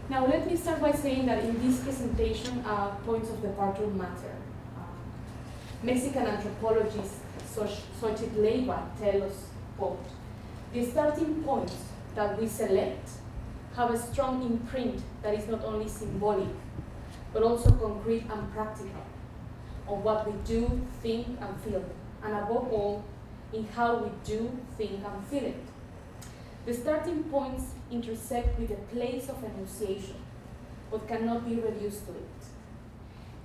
Now let me start by saying that in this presentation, points of departure matter. Mexican anthropologist Xochitl Leiva tells us, quote, "The starting points that we select have a strong imprint that is not only symbolic, but also concrete and practical on what we do, think, and feel, and above all, in how we do, think, and feel it. The starting points intersect with the place of enunciation, but cannot be reduced to it.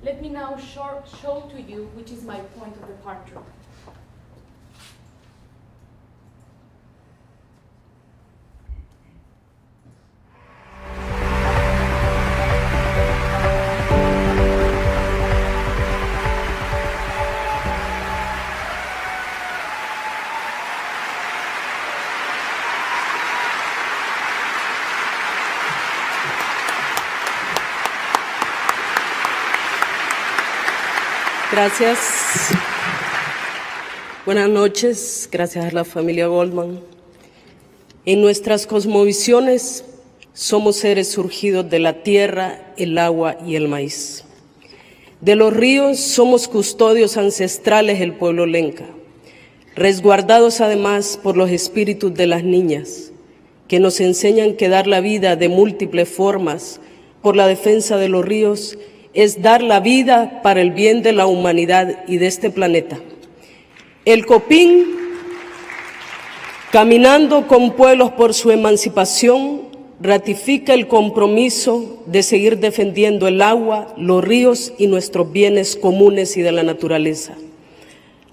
Let me now show to you which is my point of departure. Gracias. Buenas noches. Gracias a la familia Goldman. En nuestras cosmovisiones somos seres surgidos de la tierra, el agua y el maíz. De los ríos somos custodios ancestrales del pueblo lenca, resguardados además por los espíritus de las niñas, que nos enseñan que dar la vida de múltiples formas por la defensa de los ríos es dar la vida para el bien de la humanidad y de este planeta. El Copín, caminando con pueblos por su emancipación, ratifica el compromiso de seguir defendiendo el agua, los ríos y nuestros bienes comunes y de la naturaleza,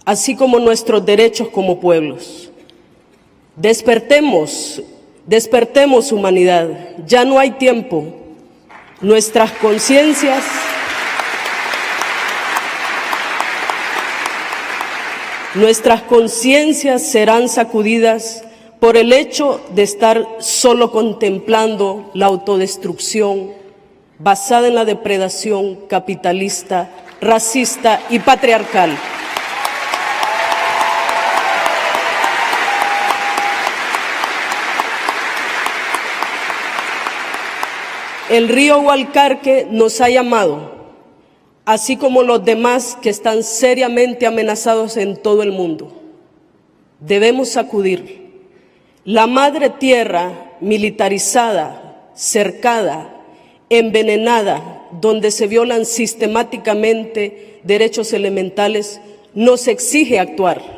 así como nuestros derechos como pueblos. Despertemos, despertemos humanidad, ya no hay tiempo. Nuestras conciencias serán sacudidas por el hecho de estar solo contemplando la autodestrucción basada en la depredación capitalista, racista y patriarcal. El río Hualcarque nos ha llamado, así como los demás que están seriamente amenazados en todo el mundo. Debemos acudir. La madre tierra militarizada, cercada, envenenada, donde se violan sistemáticamente derechos elementales, nos exige actuar.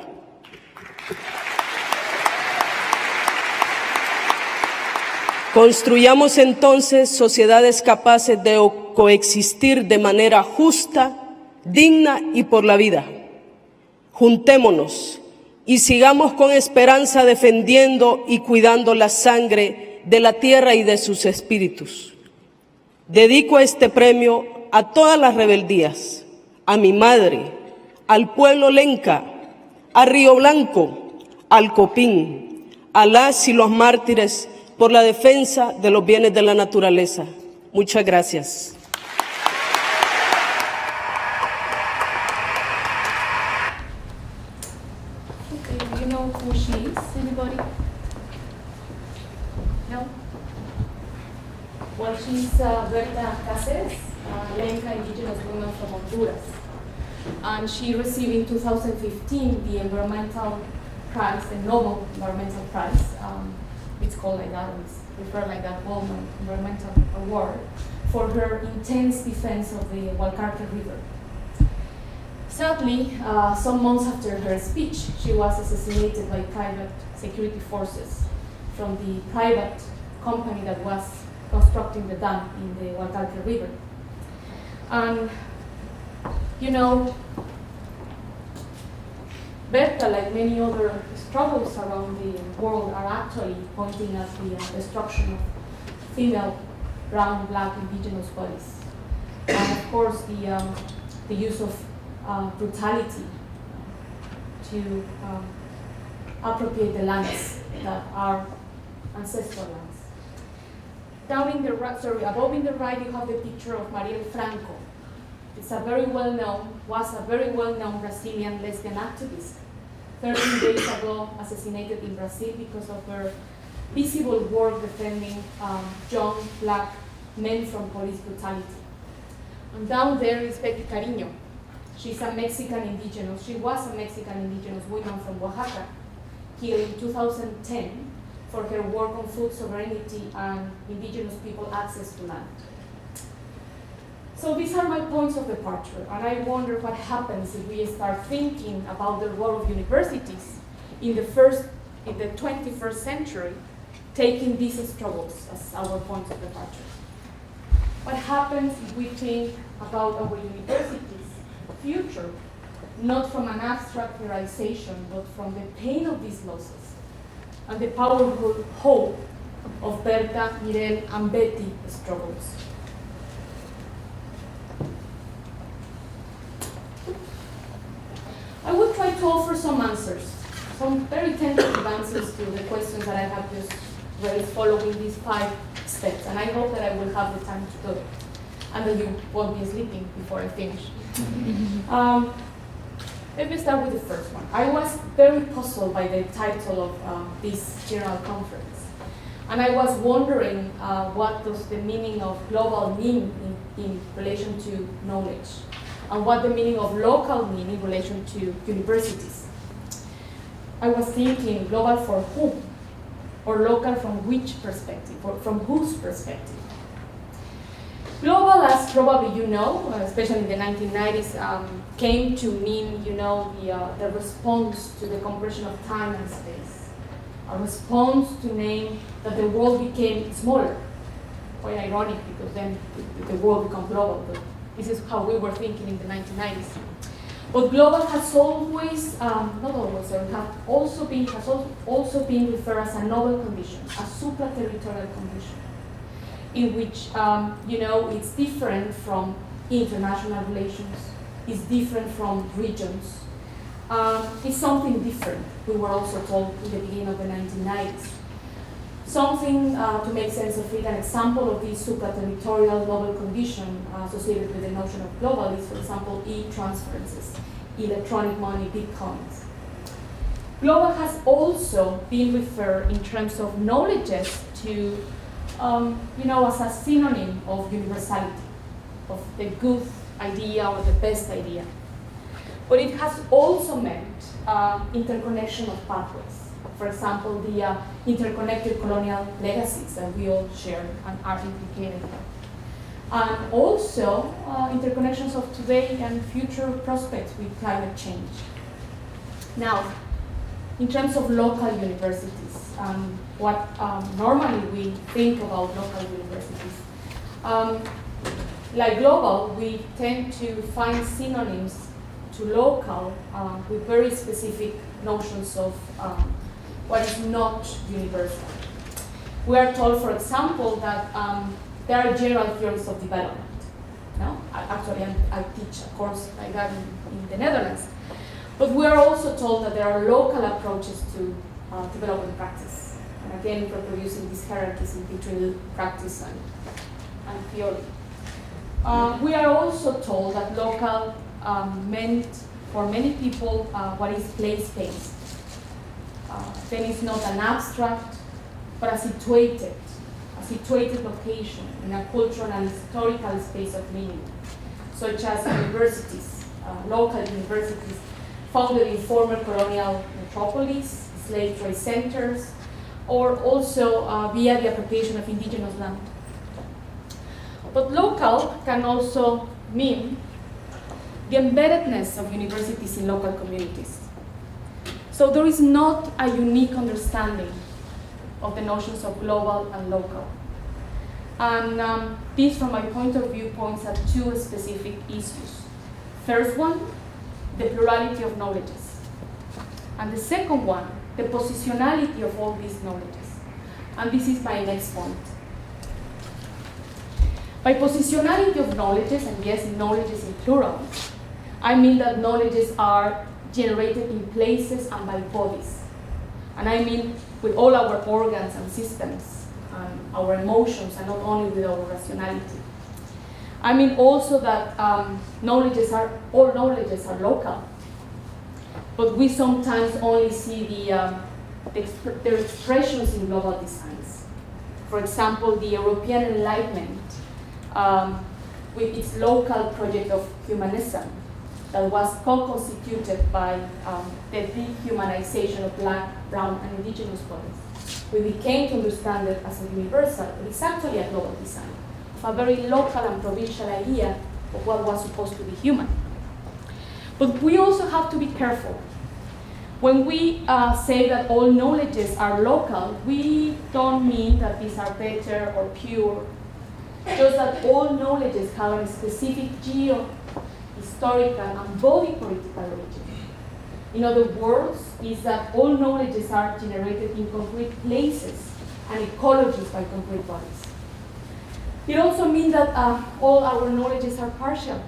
Construyamos entonces sociedades capaces de coexistir de manera justa, digna y por la vida. Juntémonos y sigamos con esperanza defendiendo y cuidando la sangre de la tierra y de sus espíritus. Dedico este premio a todas las rebeldías, a mi madre, al pueblo lenca, a Río Blanco, al Copín, a las y los mártires por la defensa de los bienes de la naturaleza. Muchas gracias. Okay, do you know who she is? Anybody? No? Well, she's Berta Cáceres, Lenca indigenous woman from Honduras. And she received in 2015 the environmental prize, the Nobel Environmental Prize. It's called like that, it's referred like that, World Environmental Award, for her intense defense of the Hualcarque River. Sadly, some months after her speech, she was assassinated by private security forces from the private company that was constructing the dam in the Hualcarque River. And, you know, Berta, like many other struggles around the world, are actually pointing at the destruction of female, brown, black, indigenous bodies. And of course, the use of brutality to appropriate the lands that are ancestral lands. Down in the right, above in the right, you have the picture of Marielle Franco. It's a very well-known, was a very well-known Brazilian lesbian activist, 13 days ago assassinated in Brazil because of her visible work defending young black men from police brutality. And down there is Betty Cariño. She's a Mexican indigenous. She was a Mexican indigenous woman from Oaxaca, killed in 2010 for her work on food sovereignty and indigenous people access to land. So these are my points of departure, and I wonder what happens if we start thinking about the role of universities in the 21st century, taking these struggles as our points of departure. What happens if we think about our universities' future, not from an abstract realization, but from the pain of these losses and the powerful hope of Berta, Mirel, and Betty struggles. I will try to offer some answers, some very tentative answers to the questions that I have just raised following these 5 steps, and I hope that I will have the time to do it, and that you won't be sleeping before I finish. Let me start with the first one. I was very puzzled by the title of this general conference, and I was wondering what does the meaning of global mean in relation to knowledge, and what the meaning of local mean in relation to universities. I was thinking global for whom, or local from which perspective, or from whose perspective. Global, as probably you know, especially in the 1990s, came to mean, you know, the response to the compression of time and space. A response to name that the world became smaller. Quite ironic, because then the world became global, but this is how we were thinking in the 1990s. But global has always, not always, has also been referred as a novel condition, a supra-territorial condition, in which, you know, it's different from international relations, it's different from regions. It's something different, we were also told in the beginning of the 1990s. Something to make sense of it, an example of this supra-territorial novel condition associated with the notion of global is, for example, e-transferences, electronic money, bitcoins. Global has also been referred in terms of knowledges to, you know, as a synonym of universality, of the good idea or the best idea. But it has also meant interconnection of pathways. For example, the interconnected colonial legacies that we all share and are implicated in. And also interconnections of today and future prospects with climate change. Now, in terms of local universities, what normally we think about local universities, like global, we tend to find synonyms to local with very specific notions of what is not universal. We are told, for example, that there are general theories of development. No? Actually, I teach a course like that in the Netherlands. But we are also told that there are local approaches to development practice. And again, reproducing these hierarchies in between practice and theory. We are also told that local meant, for many people, what is place-based. Then it's not an abstract, but a situated location in a cultural and historical space of meaning, such as universities, local universities founded in former colonial metropolis, slave trade centers, or also via the appropriation of indigenous land. But local can also mean the embeddedness of universities in local communities. So there is not a unique understanding of the notions of global and local. And this, from my point of view, points at 2 specific issues. First one, the plurality of knowledges. And the second one, the positionality of all these knowledges. And this is my next point. By positionality of knowledges, and yes, knowledges in plural, I mean that knowledges are generated in places and by bodies. And I mean with all our organs and systems, and our emotions, and not only with our rationality. I mean also that all knowledges are local, but we sometimes only see their expressions in global designs. For example, the European Enlightenment with its local project of humanism that was co-constituted by the dehumanization of Black, brown, and indigenous bodies. We became to understand it as a universal, but it's actually a global design of a very local and provincial idea of what was supposed to be human. But we also have to be careful. When we say that all knowledges are local, we don't mean that these are better or pure, just that all knowledges have a specific historical and body political origin. In other words, is that all knowledges are generated in concrete places and ecologies by concrete bodies. It also means that all our knowledges are partial.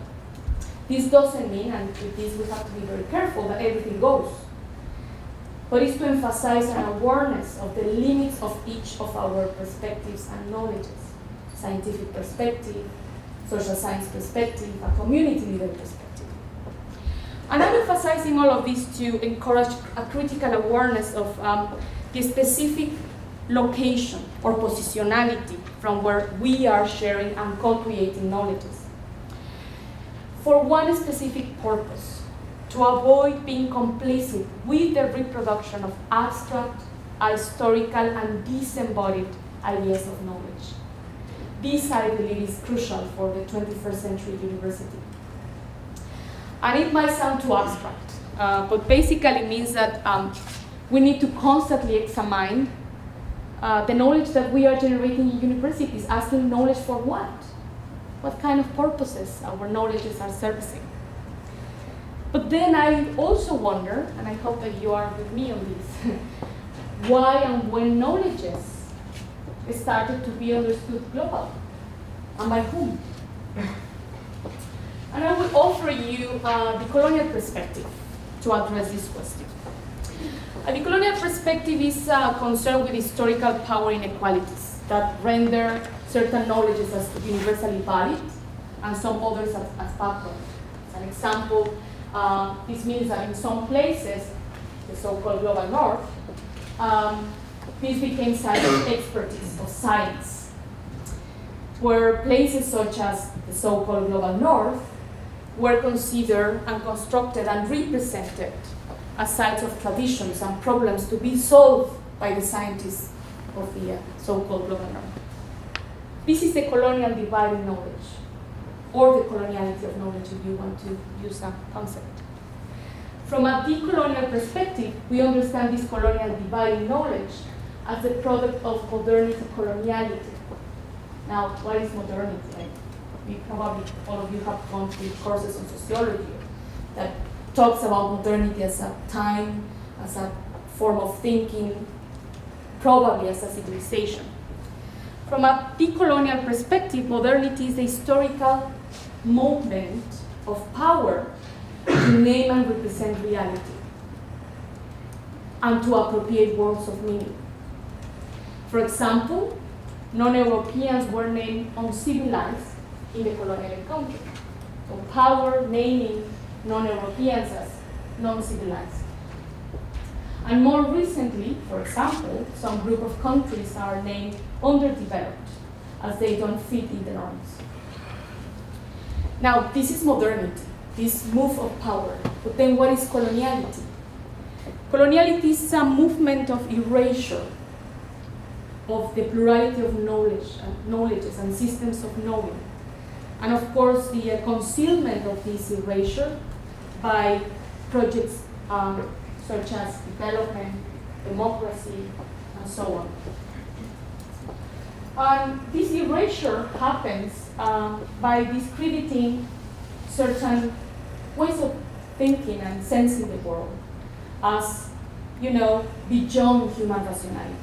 This doesn't mean, and with this we have to be very careful, that everything goes. But it's to emphasize an awareness of the limits of each of our perspectives and knowledges. Scientific perspective, social science perspective, a community leader perspective. And I'm emphasizing all of this to encourage a critical awareness of the specific location or positionality from where we are sharing and co-creating knowledges. For one specific purpose, to avoid being complicit with the reproduction of abstract, historical, and disembodied ideas of knowledge. This, I believe, is crucial for the 21st century university. And it might sound too abstract, but basically means that we need to constantly examine the knowledge that we are generating in universities, asking knowledge for what? What kind of purposes our knowledges are servicing? But then I also wonder, and I hope that you are with me on this, why and when knowledges started to be understood global, and by whom? And I will offer you the colonial perspective to address this question. The colonial perspective is concerned with historical power inequalities that render certain knowledges as universally valid and some others as backward. As an example, this means that in some places, the so-called global north, this became science expertise of science, where places such as the so-called global north were considered and constructed and represented as sites of traditions and problems to be solved by the scientists of the so-called global north. This is the colonial divide in knowledge, or the coloniality of knowledge if you want to use that concept. From a decolonial perspective, we understand this colonial divide in knowledge as the product of modernity coloniality. Now, what is modernity? Probably all of you have gone through courses on sociology that talks about modernity as a time, as a form of thinking, probably as a civilization. From a decolonial perspective, modernity is the historical movement of power to name and represent reality and to appropriate worlds of meaning. For example, non-Europeans were named uncivilized in the colonial encounter. So power naming non-Europeans as non-civilized. And more recently, for example, some group of countries are named underdeveloped as they don't fit in the norms. Now, this is modernity, this move of power. But then what is coloniality? Coloniality is a movement of erasure of the plurality of knowledges and systems of knowing. And of course, the concealment of this erasure by projects such as development, democracy, and so on. And this erasure happens by discrediting certain ways of thinking and sensing the world as, beyond human rationality.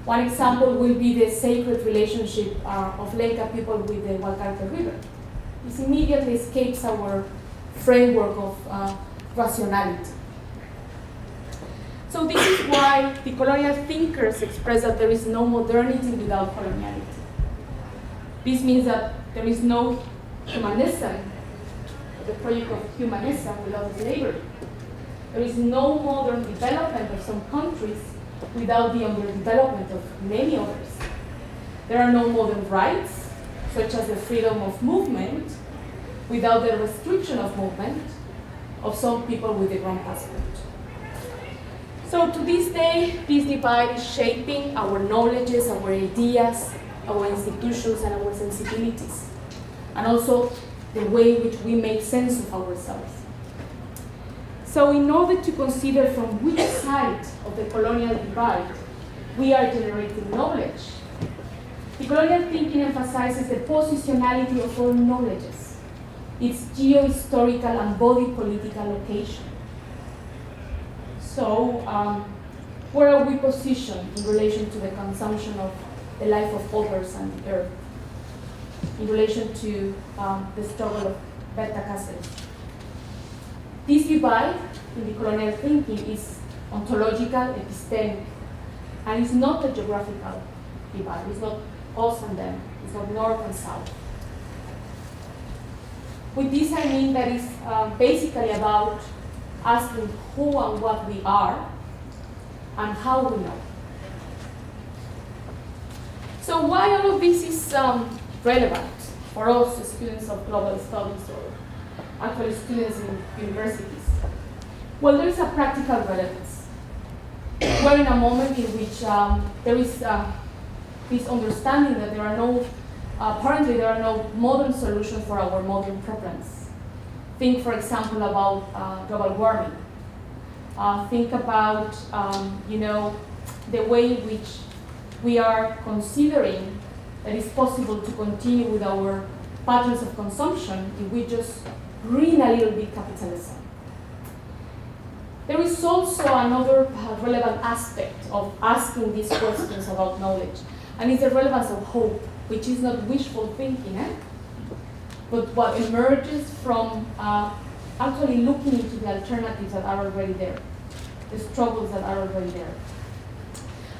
One example will be the sacred relationship of Lenca people with the Hualcarque River. This immediately escapes our framework of rationality. So this is why the colonial thinkers express that there is no modernity without coloniality. This means that there is no humanism, the project of humanism without slavery. There is no modern development of some countries without the underdevelopment of many others. There are no modern rights such as the freedom of movement, without the restriction of movement of some people with the wrong passport. So to this day, this divide is shaping our knowledges, our ideas, our institutions, and our sensibilities, and also the way in which we make sense of ourselves. So in order to consider from which side of the colonial divide we are generating knowledge, decolonial thinking emphasizes the positionality of all knowledges, its geo-historical and body political location. So, where are we positioned in relation to the consumption of the life of others and the earth, in relation to the struggle of beta caceres? This divide in the colonial thinking is ontological, epistemic, and it's not a geographical divide. It's not us and them. It's not north and south. With this, I mean that it's basically about asking who and what we are and how we know. So why all of this is relevant for us students of global studies or actually students in universities? Well, there is a practical relevance. We're in a moment in which there is this understanding that apparently there are no modern solutions for our modern problems. Think, for example, about global warming. Think about, the way in which we are considering that it's possible to continue with our patterns of consumption if we just green a little bit capitalism. There is also another relevant aspect of asking these questions about knowledge, and it's the relevance of hope, which is not wishful thinking, but what emerges from actually looking into the alternatives that are already there, the struggles that are already there.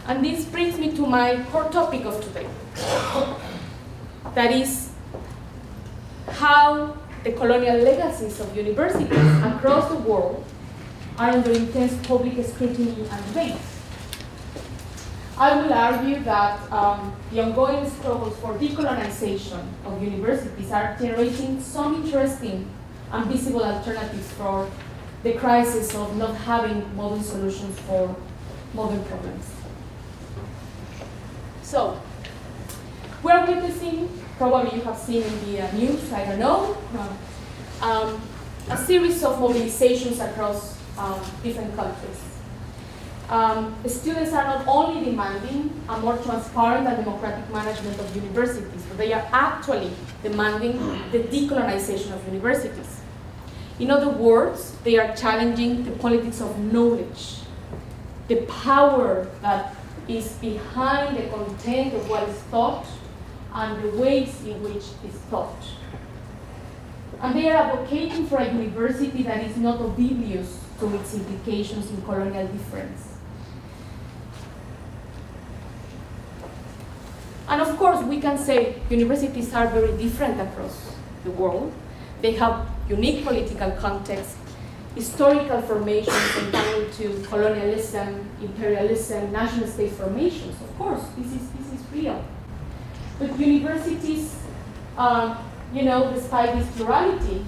And this brings me to my core topic of today. That is how the colonial legacies of universities across the world are under intense public scrutiny and debate. I will argue that the ongoing struggles for decolonization of universities are generating some interesting and visible alternatives for the crisis of not having modern solutions for modern problems. So, we're witnessing, probably you have seen in the news, I don't know, a series of mobilizations across different countries. Students are not only demanding a more transparent and democratic management of universities, but they are actually demanding the decolonization of universities. In other words, they are challenging the politics of knowledge, the power that is behind the content of what is taught and the ways in which it's taught. And they are advocating for a university that is not oblivious to its implications in colonial difference. And of course, we can say universities are very different across the world. They have unique political contexts, historical formations entangling to colonialism, imperialism, national state formations. Of course, this is real. But universities, despite this plurality,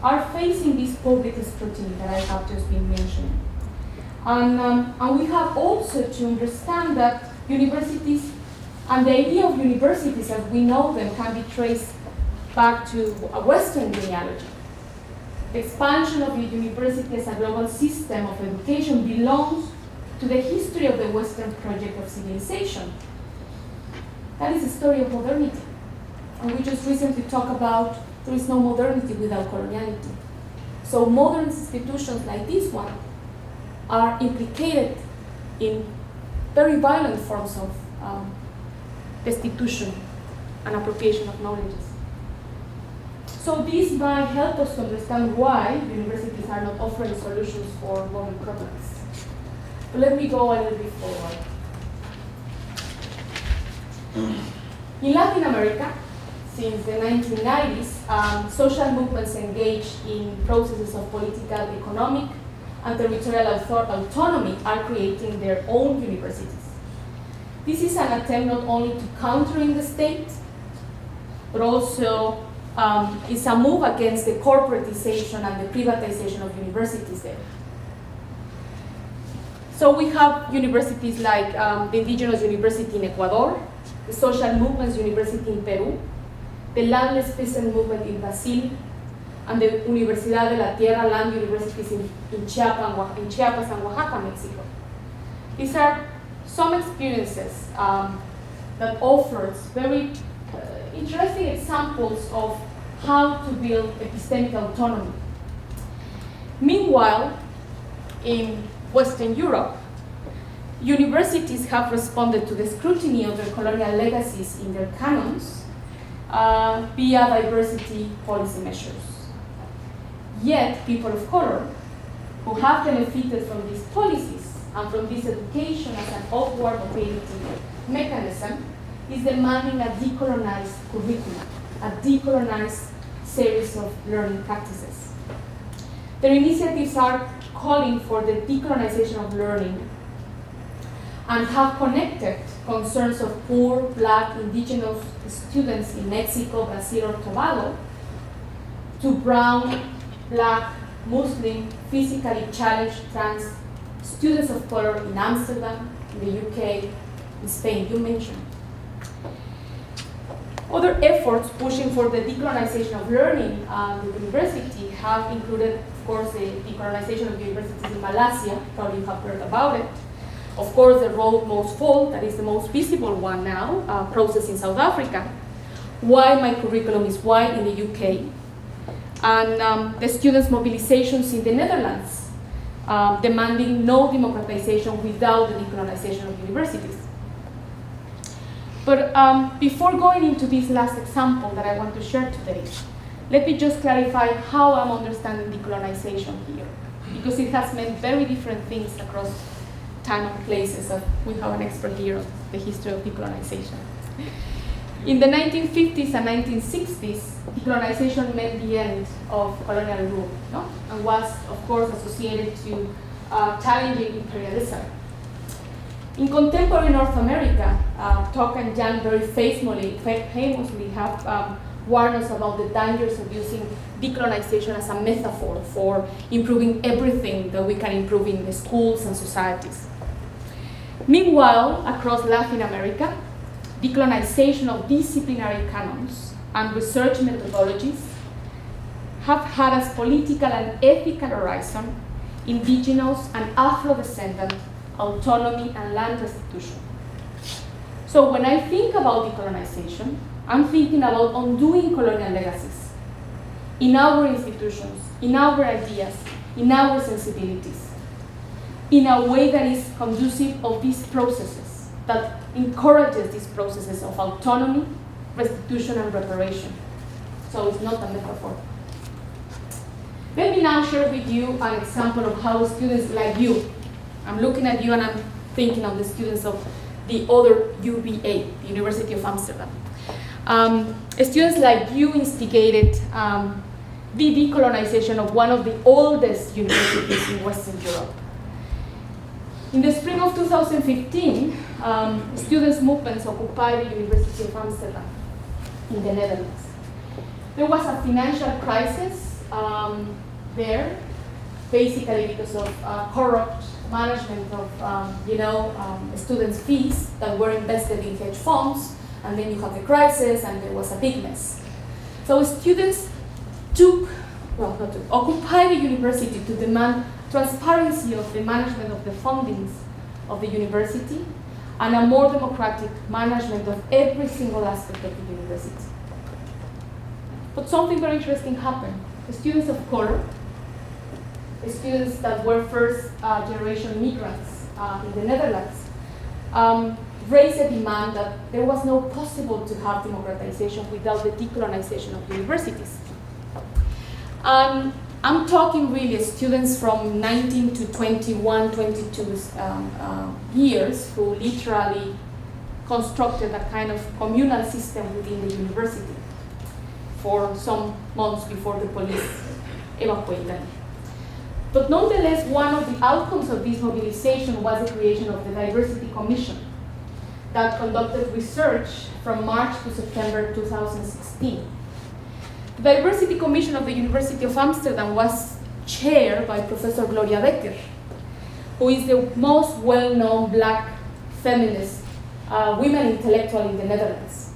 are facing this public scrutiny that I have just been mentioning. And we have also to understand that universities and the idea of universities as we know them can be traced back to a Western genealogy. The expansion of the university as a global system of education belongs to the history of the Western project of civilization. That is the story of modernity. And we just recently talked about there is no modernity without coloniality. So modern institutions like this one are implicated in very violent forms of destitution and appropriation of knowledges. So this might help us to understand why universities are not offering solutions for modern problems. But let me go a little bit forward. In Latin America, since the 1990s, social movements engaged in processes of political, economic, and territorial autonomy are creating their own universities. This is an attempt not only to countering the state, but also it's a move against the corporatization and the privatization of universities there. So we have universities like the Indigenous University in Ecuador, the Social Movements University in Peru, the Landless Peasant Movement in Brazil, and the Universidad de la Tierra Land Universities in Chiapas and Oaxaca, Mexico. These are some experiences that offers very interesting examples of how to build epistemic autonomy. Meanwhile, in Western Europe, universities have responded to the scrutiny of their colonial legacies in their canons via diversity policy measures. Yet, people of color who have benefited from these policies and from this education as an upward mobility mechanism is demanding a decolonized curriculum, a decolonized series of learning practices. Their initiatives are calling for the decolonization of learning and have connected concerns of poor, Black, indigenous students in Mexico, Brazil, or Tobago to brown, Black, Muslim, physically challenged trans students of color in Amsterdam, in the UK, in Spain, you mentioned. Other efforts pushing for the decolonization of learning at the university have included, of course, the decolonization of universities in Malaysia, probably you have heard about it. Of course, the Road Most Fall, that is the most visible one now, process in South Africa. Why my curriculum is white in the UK. And the students' mobilizations in the Netherlands, demanding no democratization without the decolonization of universities. But before going into this last example that I want to share today, let me just clarify how I'm understanding decolonization here, because it has meant very different things across time and places. We have an expert here on the history of decolonization. In the 1950s and 1960s, decolonization meant the end of colonial rule, no? And was, of course, associated to challenging imperialism. In contemporary North America, Tuck and Young very famously have warned us about the dangers of using decolonization as a metaphor for improving everything that we can improve in the schools and societies. Meanwhile, across Latin America, decolonization of disciplinary canons and research methodologies have had as political and ethical horizon indigenous and Afro-descendant autonomy and land restitution. So when I think about decolonization, I'm thinking about undoing colonial legacies in our institutions, in our ideas, in our sensibilities, in a way that is conducive of these processes, that encourages these processes of autonomy, restitution, and reparation. So it's not a metaphor. Let me now share with you an example of how students like you, I'm looking at you and I'm thinking of the students of the other UVA, the University of Amsterdam. Students like you instigated the decolonization of one of the oldest universities in Western Europe. In the spring of 2015, students' movements occupied the University of Amsterdam in the Netherlands. There was a financial crisis there, basically because of corrupt management of students' fees that were invested in hedge funds, and then you have the crisis, and there was a big mess. So students occupied the university to demand transparency of the management of the fundings of the university and a more democratic management of every single aspect of the university. But something very interesting happened. The students of color, the students that were first generation migrants in the Netherlands, raised a demand that there was no possible to have democratization without the decolonization of universities. I'm talking really students from 19 to 21, 22 years who literally constructed a kind of communal system within the university for some months before the police evacuated them. But nonetheless, one of the outcomes of this mobilization was the creation of the Diversity Commission that conducted research from March to September 2016. The Diversity Commission of the University of Amsterdam was chaired by Professor Gloria Becker, who is the most well-known black feminist women intellectual in the Netherlands,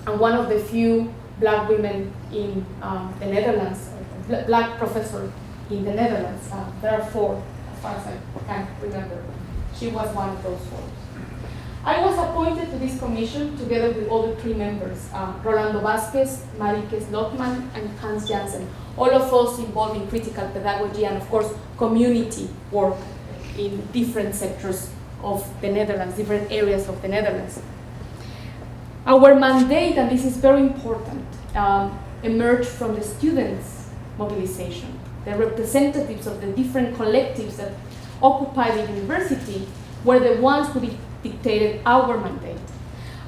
and one of the few black women in the Netherlands, black professor in the Netherlands. There are 4, as far as I can remember. She was one of those 4. I was appointed to this commission together with all the 3 members, Rolando Vázquez, Marike Slotman, and Hans Jansen, all of us involved in critical pedagogy and, of course, community work in different sectors of the Netherlands, different areas of the Netherlands. Our mandate, and this is very important, emerged from the students' mobilization. The representatives of the different collectives that occupy the university were the ones who dictated our mandate.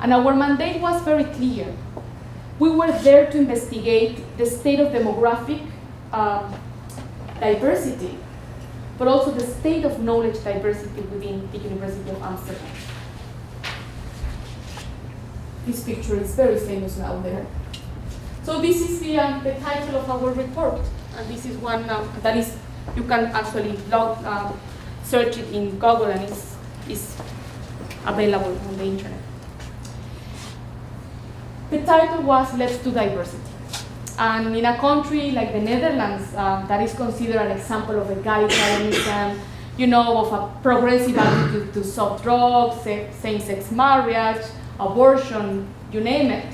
And our mandate was very clear. We were there to investigate the state of demographic diversity, but also the state of knowledge diversity within the University of Amsterdam. This picture is very famous now there. So this is the title of our report, and this is one that is, you can actually search it in Google, and it's available on the internet. The title was Let's Do Diversity. And in a country like the Netherlands, that is considered an example of egalitarianism, of a progressive attitude to soft drugs, same-sex marriage, abortion, you name it.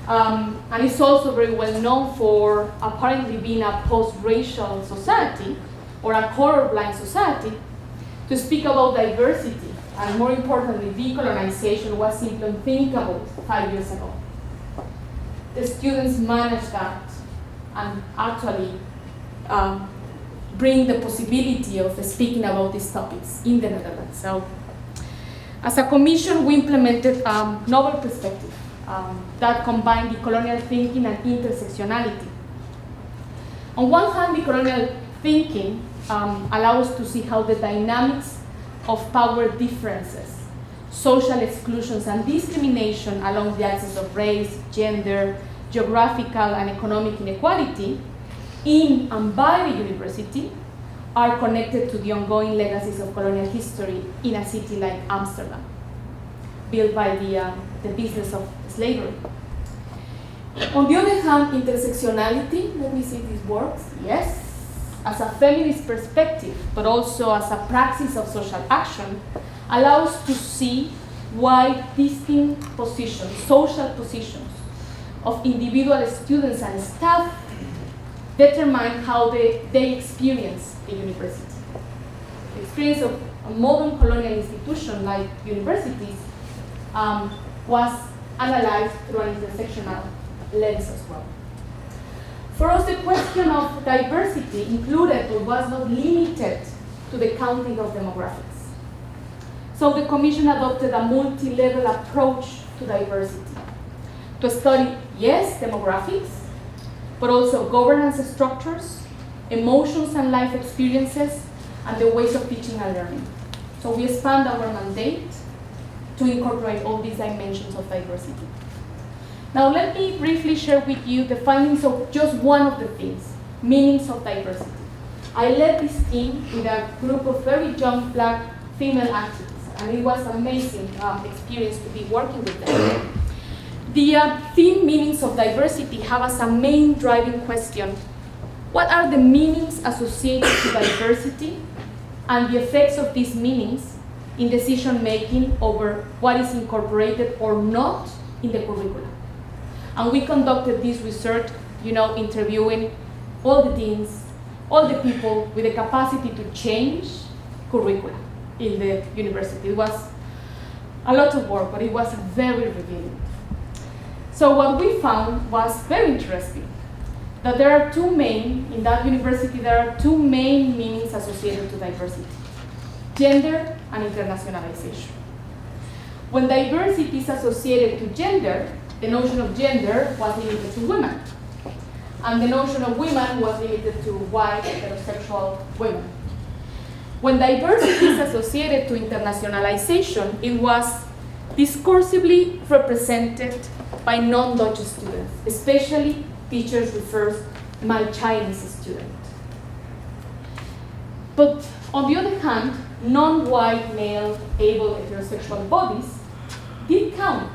And it's also very well known for apparently being a post-racial society or a colorblind society. To speak about diversity, and more importantly, decolonization, was simply unthinkable 5 years ago. The students managed that and actually bring the possibility of speaking about these topics in the Netherlands. So, as a commission, we implemented a novel perspective that combined decolonial thinking and intersectionality. On one hand, decolonial thinking allows us to see how the dynamics of power differences, social exclusions, and discrimination along the axis of race, gender, geographical, and economic inequality in and by the university are connected to the ongoing legacies of colonial history in a city like Amsterdam, built by the business of slavery. On the other hand, intersectionality, let me see if this works, yes, as a feminist perspective, but also as a praxis of social action, allows to see why distinct positions, social positions, of individual students and staff determine how they experience the university. The experience of a modern colonial institution like universities was analyzed through an intersectional lens as well. For us, the question of diversity included but was not limited to the counting of demographics. So the Commission adopted a multi-level approach to diversity to study, yes, demographics, but also governance structures, emotions and life experiences, and the ways of teaching and learning. So we expand our mandate to incorporate all these dimensions of diversity. Now let me briefly share with you the findings of just one of the things, meanings of diversity. I led this team with a group of very young black female activists, and it was an amazing experience to be working with them. The theme meanings of diversity have as a main driving question, what are the meanings associated to diversity and the effects of these meanings in decision-making over what is incorporated or not in the curriculum. And we conducted this research, interviewing all the deans, all the people with the capacity to change curricula in the university. It was a lot of work, but it was very revealing. So what we found was very interesting, that there are in that university, there are two main meanings associated to diversity: gender and internationalization. When diversity is associated to gender, the notion of gender was limited to women, and the notion of women was limited to white, heterosexual women. When diversity is associated to internationalization, it was discursively represented by non-Dutch students, especially teachers refers my Chinese student. But on the other hand, non-white male able heterosexual bodies did count,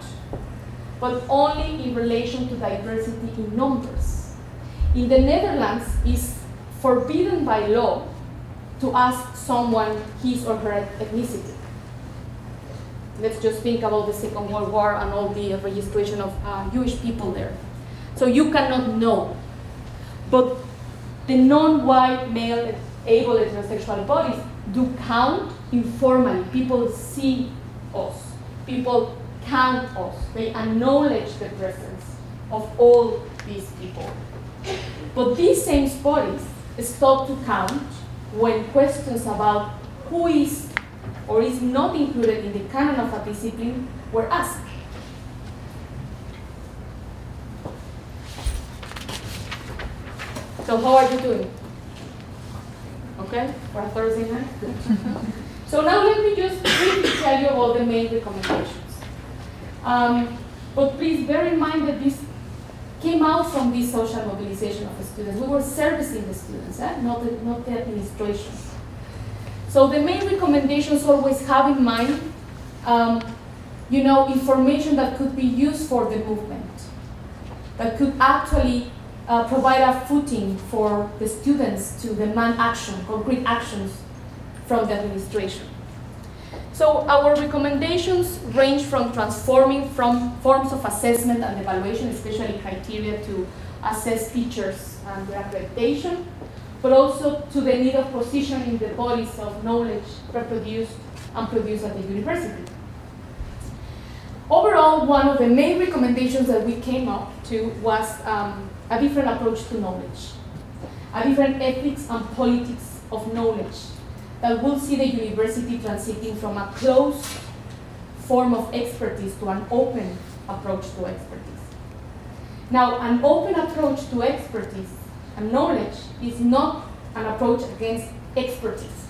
but only in relation to diversity in numbers. In the Netherlands, it's forbidden by law to ask someone his or her ethnicity. Let's just think about the Second World War and all the registration of Jewish people there. So you cannot know. But the non-white male able heterosexual bodies do count informally. People see us. People count us. They acknowledge the presence of all these people. But these same bodies stop to count when questions about who is or is not included in the canon of a discipline were asked. So how are you doing? Okay, for a Thursday night? So now let me just briefly tell you about the main recommendations. But please bear in mind that this came out from this social mobilization of the students. We were servicing the students, not the administration. So the main recommendations always have in mind, information that could be used for the movement, that could actually provide a footing for the students to demand action, concrete actions from the administration. So our recommendations range from transforming from forms of assessment and evaluation, especially criteria to assess teachers and their accreditation, but also to the need of positioning the bodies of knowledge reproduced and produced at the university. Overall, one of the main recommendations that we came up to was a different approach to knowledge, a different ethics and politics of knowledge that will see the university transiting from a closed form of expertise to an open approach to expertise. Now, an open approach to expertise and knowledge is not an approach against expertise.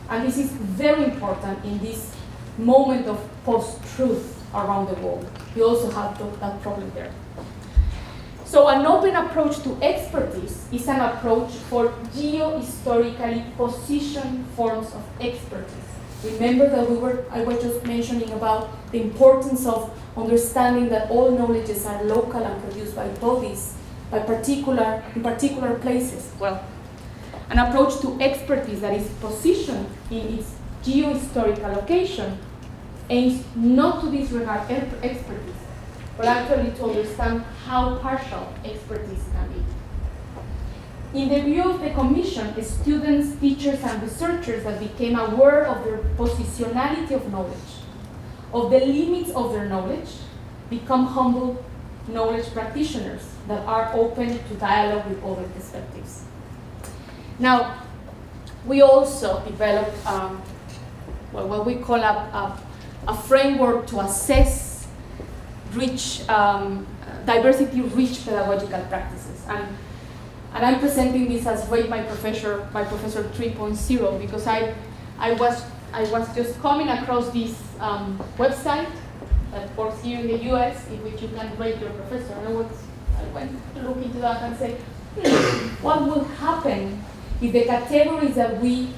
And this is very important in this moment of post-truth around the world. We also have that problem there. So an open approach to expertise is an approach for geo-historically positioned forms of expertise. Remember that I was just mentioning about the importance of understanding that all knowledges are local and produced by bodies, in particular places. Well, an approach to expertise that is positioned in its geo-historical location aims not to disregard expertise, but actually to understand how partial expertise can be. In the view of the Commission, students, teachers, and researchers that became aware of their positionality of knowledge, of the limits of their knowledge, become humble knowledge practitioners that are open to dialogue with other perspectives. Now, we also developed what we call a framework to assess diversity-rich pedagogical practices. And I'm presenting this as Rate My Professor 3.0 because I was just coming across this website that works here in the US in which you can rate your professor. And I went to look into that and say, what will happen if the categories that we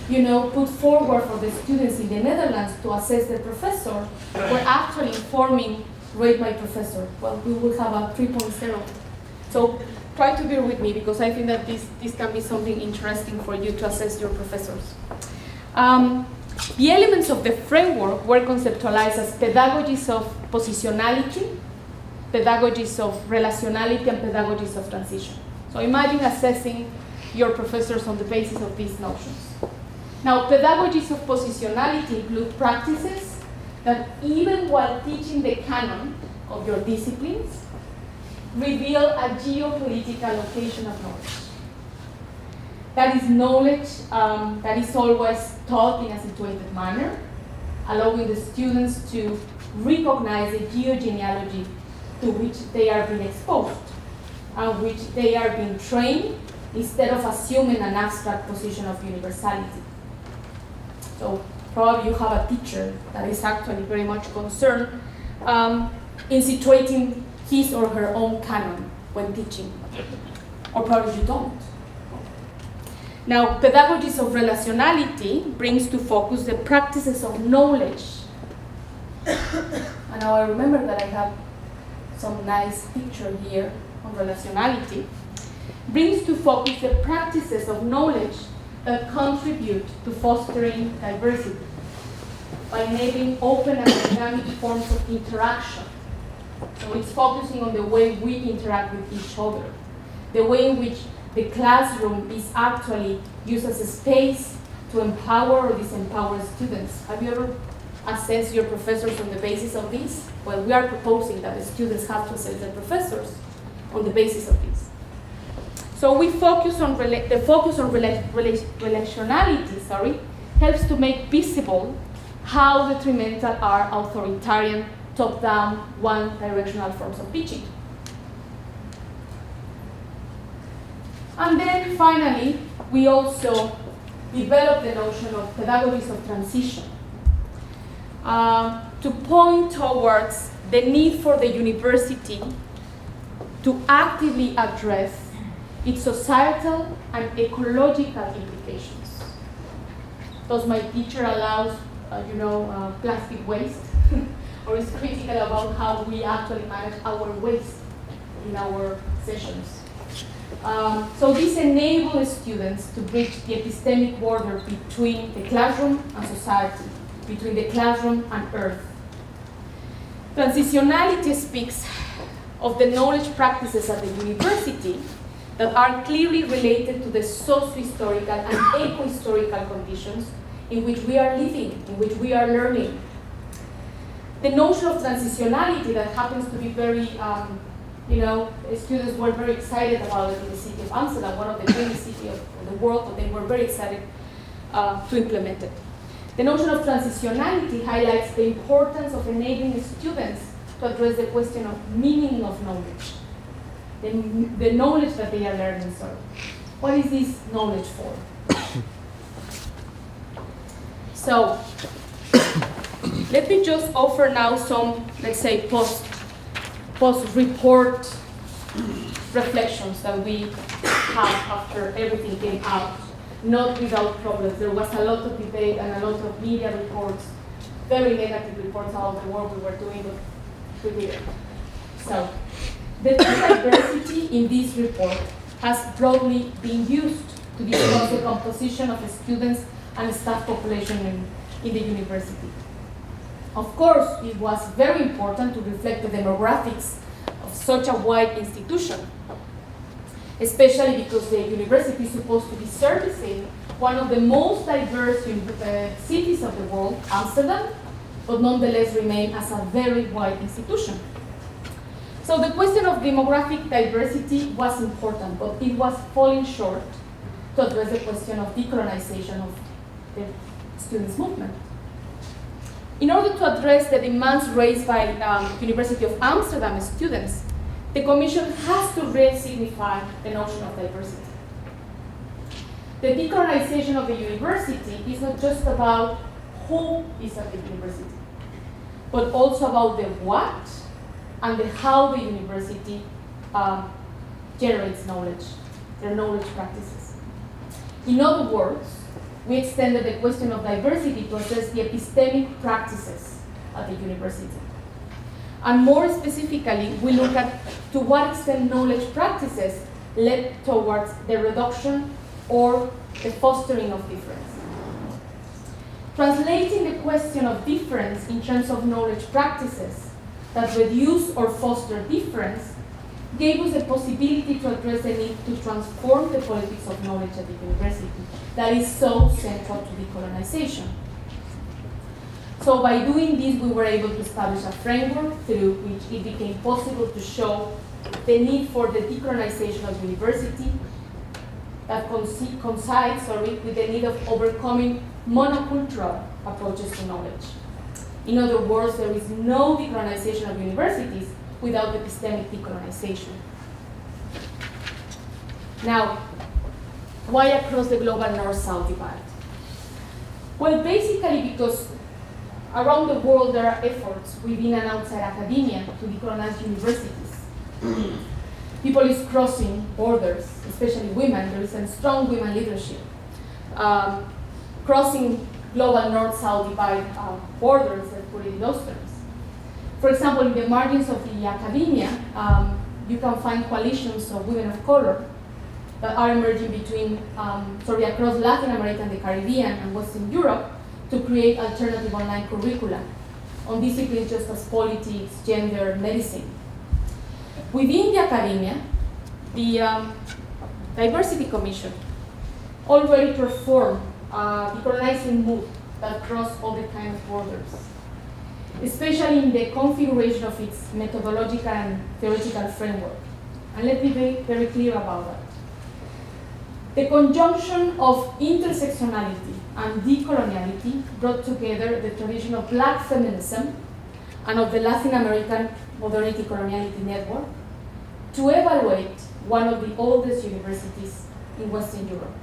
put forward for the students in the Netherlands to assess the professor were actually informing Rate My Professor? Well, we will have a 3.0. So try to bear with me because I think that this can be something interesting for you to assess your professors. The elements of the framework were conceptualized as pedagogies of positionality, pedagogies of relationality, and pedagogies of transition. So imagine assessing your professors on the basis of these notions. Now, pedagogies of positionality include practices that even while teaching the canon of your disciplines, reveal a geopolitical location of knowledge. That is knowledge that is always taught in a situated manner, allowing the students to recognize the geogenealogy to which they are being exposed and which they are being trained instead of assuming an abstract position of universality. So probably you have a teacher that is actually very much concerned in situating his or her own canon when teaching, or probably you don't. Now, pedagogies of relationality brings to focus the practices of knowledge. And now I remember that I have some nice picture here on relationality. Brings to focus the practices of knowledge that contribute to fostering diversity by enabling open and dynamic forms of interaction. So it's focusing on the way we interact with each other, the way in which the classroom is actually used as a space to empower or disempower students. Have you ever assessed your professors on the basis of this? Well, we are proposing that the students have to assess their professors on the basis of this. So we focus on relationality, helps to make visible how detrimental are authoritarian, top-down, one-directional forms of teaching. And then finally, we also develop the notion of pedagogies of transition to point towards the need for the university to actively address its societal and ecological implications. Thus, my teacher allows, plastic waste, or is critical about how we actually manage our waste in our sessions. So this enables students to bridge the epistemic border between the classroom and society, between the classroom and earth. Transitionality speaks of the knowledge practices at the university that are clearly related to the socio-historical and eco-historical conditions in which we are living, in which we are learning. The notion of transitionality that happens to be very, students were very excited about it in the city of Amsterdam, one of the greatest cities of the world, but they were very excited to implement it. The notion of transitionality highlights the importance of enabling students to address the question of meaning of knowledge, the knowledge that they are learning. So, what is this knowledge for? So, let me just offer now some, let's say, post-report reflections that we have after everything came out, not without problems. There was a lot of debate and a lot of media reports, very negative reports about the work we were doing, but we did it. So, the diversity in this report has broadly been used to discuss the composition of the students and staff population in the university. Of course, it was very important to reflect the demographics of such a wide institution, especially because the university is supposed to be servicing one of the most diverse cities of the world, Amsterdam, but nonetheless remain as a very wide institution. So the question of demographic diversity was important, but it was falling short to address the question of decolonization of the students' movement. In order to address the demands raised by University of Amsterdam students, the Commission has to re-signify the notion of diversity. The decolonization of the university is not just about who is at the university, but also about the what and the how the university generates knowledge, their knowledge practices. In other words, we extended the question of diversity to assess the epistemic practices at the university. And more specifically, we look at to what extent knowledge practices led towards the reduction or the fostering of difference. Translating the question of difference in terms of knowledge practices that reduce or foster difference gave us the possibility to address the need to transform the politics of knowledge at the university that is so central to decolonization. So by doing this, we were able to establish a framework through which it became possible to show the need for the decolonization of university that coincides with the need of overcoming monocultural approaches to knowledge. In other words, there is no decolonization of universities without epistemic decolonization. Now, why across the global North-South divide? Well, basically because around the world there are efforts within and outside academia to decolonize universities. People is crossing borders, especially women. There is a strong women leadership. Crossing global north-south divide borders, let's put it in those terms. For example, in the margins of the academia, you can find coalitions of women of color that are emerging across Latin America and the Caribbean and Western Europe to create alternative online curricula on disciplines just as politics, gender, medicine. Within the academia, the Diversity Commission already performed a decolonizing move that crossed all the kind of borders, especially in the configuration of its methodological and theoretical framework. And let me be very clear about that. The conjunction of intersectionality and decoloniality brought together the tradition of Black feminism and of the Latin American Modernity Coloniality Network to evaluate one of the oldest universities in Western Europe.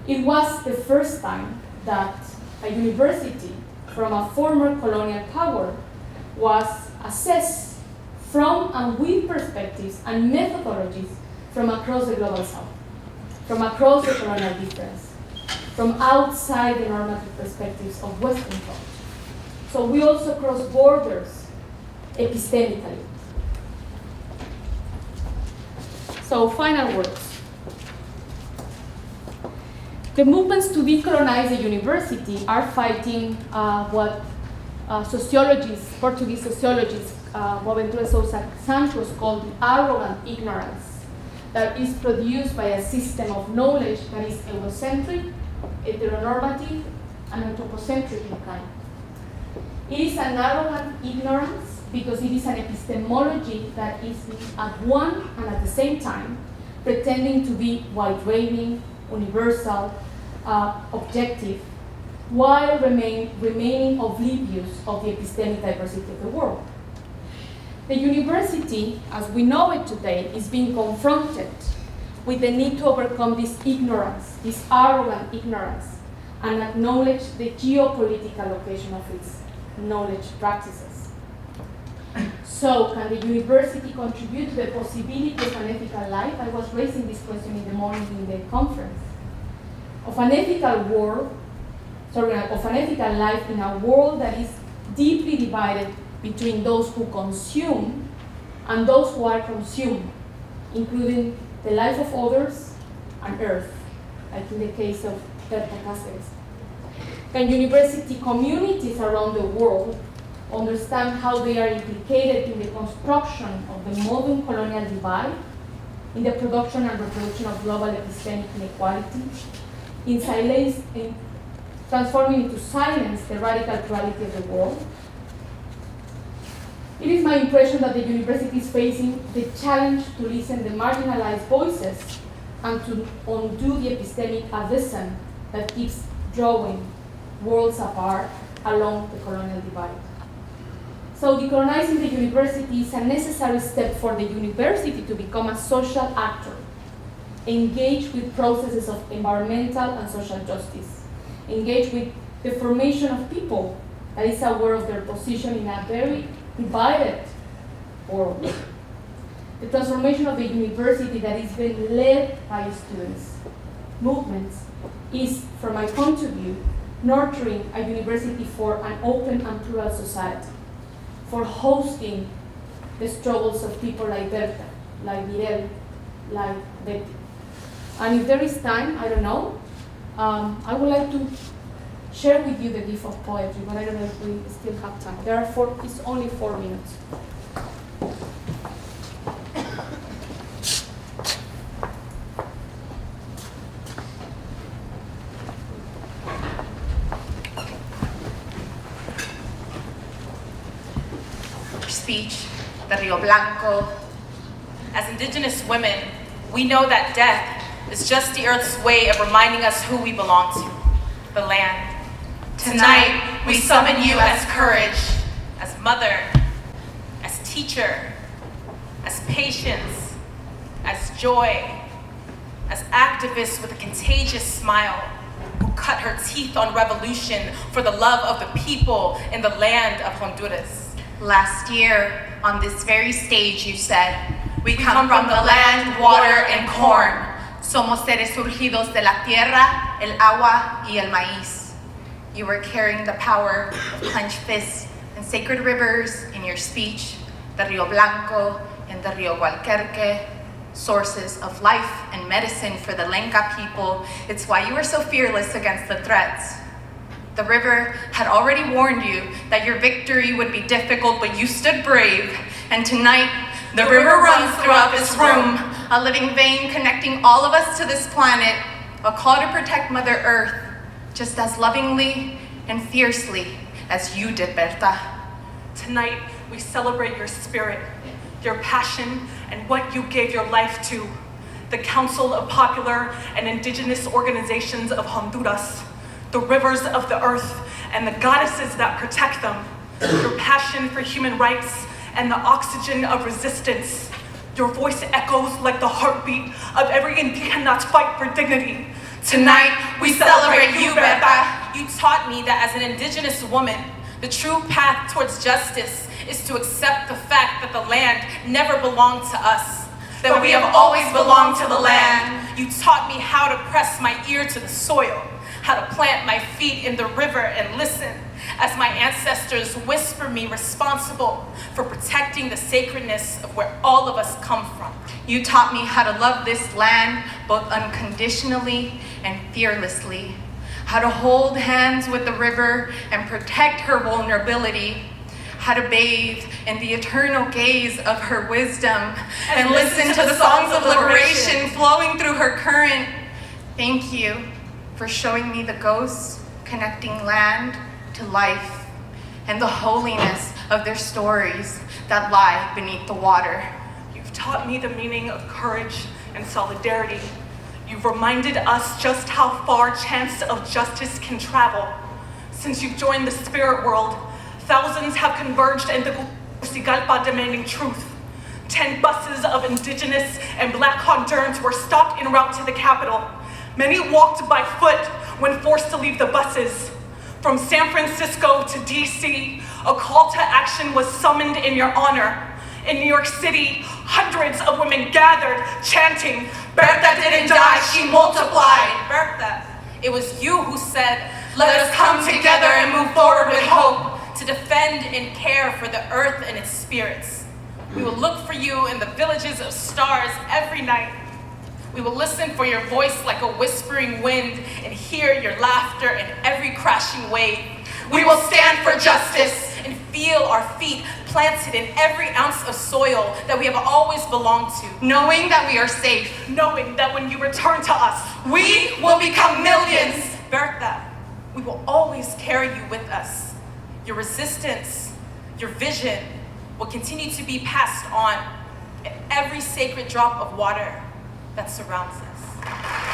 It was the first time that a university from a former colonial power was assessed from and with perspectives and methodologies from across the global south, from across the colonial difference, from outside the normative perspectives of Western thought. So we also cross borders epistemically. So final words. The movements to decolonize the university are fighting what Portuguese sociologist Boaventura Sousa Santos called the arrogant ignorance that is produced by a system of knowledge that is Eurocentric, heteronormative, and anthropocentric in kind. It is an arrogant ignorance because it is an epistemology that is at one and at the same time pretending to be wide-ranging, universal, objective, while remaining oblivious of the epistemic diversity of the world. The university, as we know it today, is being confronted with the need to overcome this ignorance, this arrogant ignorance, and acknowledge the geopolitical location of its knowledge practices. So, can the university contribute to the possibility of an ethical life? I was raising this question in the morning in the conference. Of an ethical life in a world that is deeply divided between those who consume and those who are consumed, including the life of others and Earth, like in the case of Berta Cáceres. Can university communities around the world understand how they are implicated in the construction of the modern colonial divide, in the production and reproduction of global epistemic inequality, in transforming into silence the radical plurality of the world? It is my impression that the university is facing the challenge to listen to the marginalized voices and to undo the epistemic abyssum that keeps drawing worlds apart along the colonial divide. So decolonizing the university is a necessary step for the university to become a social actor, engage with processes of environmental and social justice, engage with the formation of people that is aware of their position in a very divided world. The transformation of the university that is being led by students, movements, is, from my point of view, nurturing a university for an open and plural society, for hosting the struggles of people like Berta, like Mirel, like Betty. And if there is time, I don't know, I would like to share with you the gift of poetry, but I don't know if we still have time. It's only 4 minutes. Speech, the Rio Blanco. As Indigenous women, we know that death is just the Earth's way of reminding us who we belong to, the land. Tonight, we summon you as courage, as mother, as teacher, as patience, as joy, as activist with a contagious smile, who cut her teeth on revolution for the love of the people in the land of Honduras. Last year, on this very stage, you said, "We come from the land, water, and corn. Somos seres surgidos de la tierra, el agua, y el maíz." You were carrying the power of clenched fists and sacred rivers in your speech, the Rio Blanco and the Rio Gualquerque, sources of life and medicine for the Lenca people. It's why you were so fearless against the threats. The river had already warned you that your victory would be difficult, but you stood brave. And tonight, the river runs throughout this room, a living vein connecting all of us to this planet, a call to protect Mother Earth, just as lovingly and fiercely as you did, Berta. Tonight, we celebrate your spirit, your passion, and what you gave your life to. The Council of Popular and Indigenous Organizations of Honduras, the rivers of the earth, and the goddesses that protect them. Your passion for human rights and the oxygen of resistance. Your voice echoes like the heartbeat of every Indigenous fight for dignity. Tonight, we celebrate you, Berta. You taught me that as an Indigenous woman, the true path towards justice is to accept the fact that the land never belonged to us, That we have always belonged to the land. You taught me how to press my ear to the soil, how to plant my feet in the river and listen as my ancestors whisper me responsible for protecting the sacredness of where all of us come from. You taught me how to love this land both unconditionally and fearlessly, how to hold hands with the river and protect her vulnerability, how to bathe in the eternal gaze of her wisdom and listen to the songs of liberation flowing through her current. Thank you for showing me the ghosts connecting land to life and the holiness of their stories that lie beneath the water. You've taught me the meaning of courage and solidarity. You've reminded us just how far chance of justice can travel. Since you've joined the spirit world, thousands have converged in Tegucigalpa demanding truth. 10 buses of Indigenous and Black Hondurans were stopped en route to the capital. Many walked by foot when forced to leave the buses. From San Francisco to DC, a call to action was summoned in your honor. In New York City, hundreds of women gathered, chanting, "Berta didn't die, she multiplied." Berta, it was you who said, Let us come together and move forward with hope. to defend and care for the earth and its spirits. We will look for you in the villages of stars every night. We will listen for your voice like a whispering wind and hear your laughter in every crashing wave. We will stand for justice and feel our feet planted in every ounce of soil that we have always belonged to. knowing that we are safe. Knowing that when you return to us, We will become millions. Berta, we will always carry you with us. Your resistance, your vision will continue to be passed on in every sacred drop of water that surrounds us.